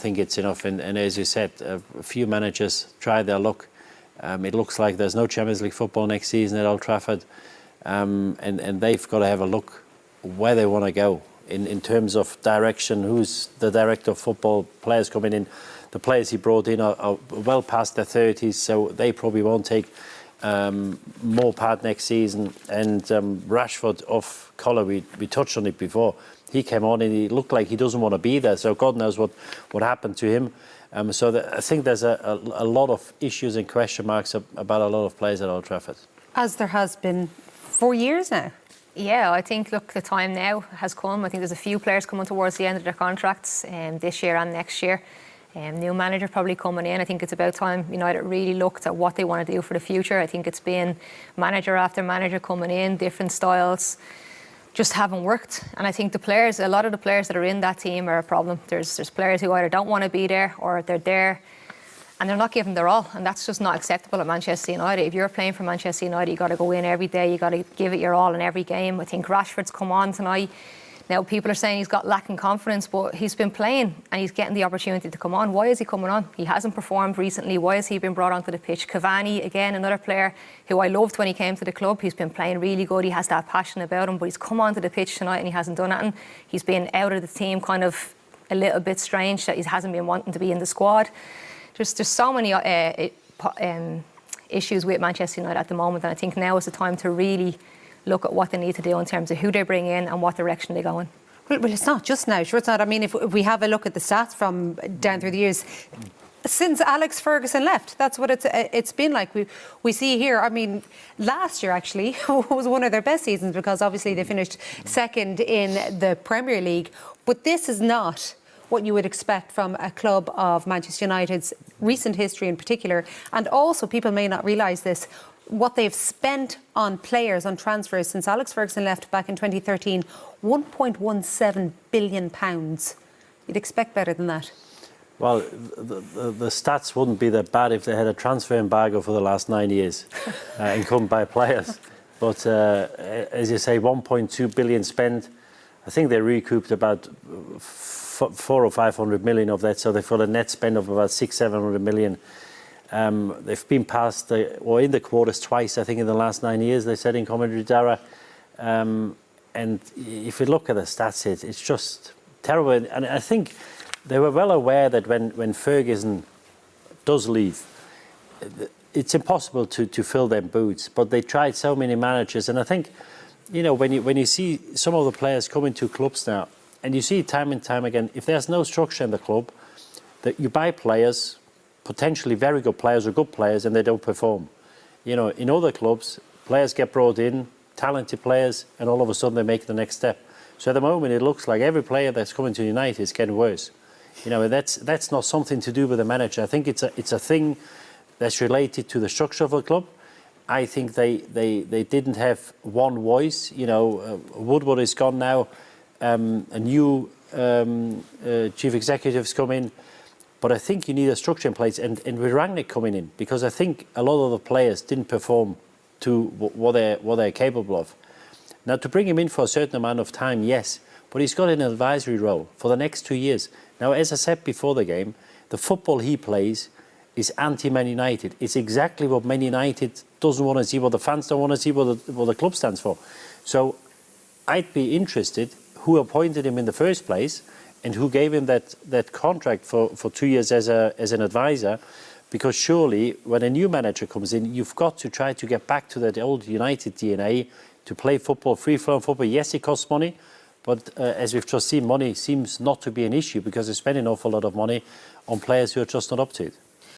think it's enough. And as you said, a few managers try their luck. It looks like there's no Champions League football next season at Old Trafford. And they've got to have a look where they want to go in terms of direction. Who's the director of football? Players coming in. The players he brought in are well past their 30s, so they probably won't take more part next season. And Rashford off colour, we touched on it before. He came on and he looked like he doesn't want to be there, so God knows what happened to him. I think there's a lot of issues and question marks about a lot of players at Old Trafford. As there has been for years now. Yeah, I think, look, the time now has come. I think there's a few players coming towards the end of their contracts this year and next year. New manager probably coming in. I think it's about time United really looked at what they want to do for the future. I think it's been manager after manager coming in, different styles, just haven't worked. And I think a lot of the players that are in that team are a problem. There's players who either don't want to be there or they're there and they're not giving their all. And that's just not acceptable at Manchester United. If you're playing for Manchester United, you've got to go in every day. You've got to give it your all in every game. I think Rashford's come on tonight. Now, people are saying he's got lacking confidence, but he's been playing and he's getting the opportunity to come on. Why is he coming on? He hasn't performed recently. Why has he been brought onto the pitch? Cavani, again, another player who I loved when he came to the club. He's been playing really good. He has that passion about him, but he's come onto the pitch tonight and he hasn't done anything. He's been out of the team, kind of a little bit strange that he hasn't been wanting to be in the squad. There's so many issues with Manchester United at the moment, and I think now is the time to really look at what they need to do in terms of who they bring in and what direction they go in. Well, it's not just now, sure it's not. I mean, if we have a look at the stats from down through the years, since Alex Ferguson left, that's what it's been like. We see here, I mean, last year actually was one of their best seasons because obviously they finished second in the Premier League, but this is not what you would expect from a club of Manchester United's recent history in particular. And also, people may not realise this, what they've spent on players, on transfers since Alex Ferguson left back in 2013, £1.17 billion. You'd expect better than that. Well, the stats wouldn't be that bad if they had a transfer embargo for the last 9 years and couldn't buy players. But as you say, 1.2 billion spent. I think they recouped about 400 or 500 million of that, so they've got a net spend of about 600-700 million. They've been past or in the quarters twice, I think, in the last 9 years. They said in commentary, Dara. And if you look at the stats, it's just terrible. And I think they were well aware that when Ferguson does leave, it's impossible to fill them boots. But they tried so many managers, and I think, when you see some of the players coming to clubs now, and you see time and time again, if there's no structure in the club, that you buy players, potentially very good players or good players, and they don't perform. In other clubs, players get brought in, talented players, and all of a sudden they make the next step. So at the moment, it looks like every player that's coming to United is getting worse. That's not something to do with the manager. I think it's a thing that's related to the structure of the club. I think they didn't have one voice. Woodward is gone now. A new chief executive's come in. But I think you need a structure in place, and with Rangnick coming in, because I think a lot of the players didn't perform to what they're capable of. Now, to bring him in for a certain amount of time, yes, but he's got an advisory role for the next 2 years. Now, as I said before the game, the football he plays is anti-Man United. It's exactly what Man United doesn't want to see, what the fans don't want to see, what the club stands for. So I'd be interested who appointed him in the first place and who gave him that contract for 2 years as an advisor, because surely when a new manager comes in, you've got to try to get back to that old United DNA, to play football, free-flowing football. Yes, it costs money, but as we've just seen, money seems not to be an issue because they spend an awful lot of money on players who are just not up to it.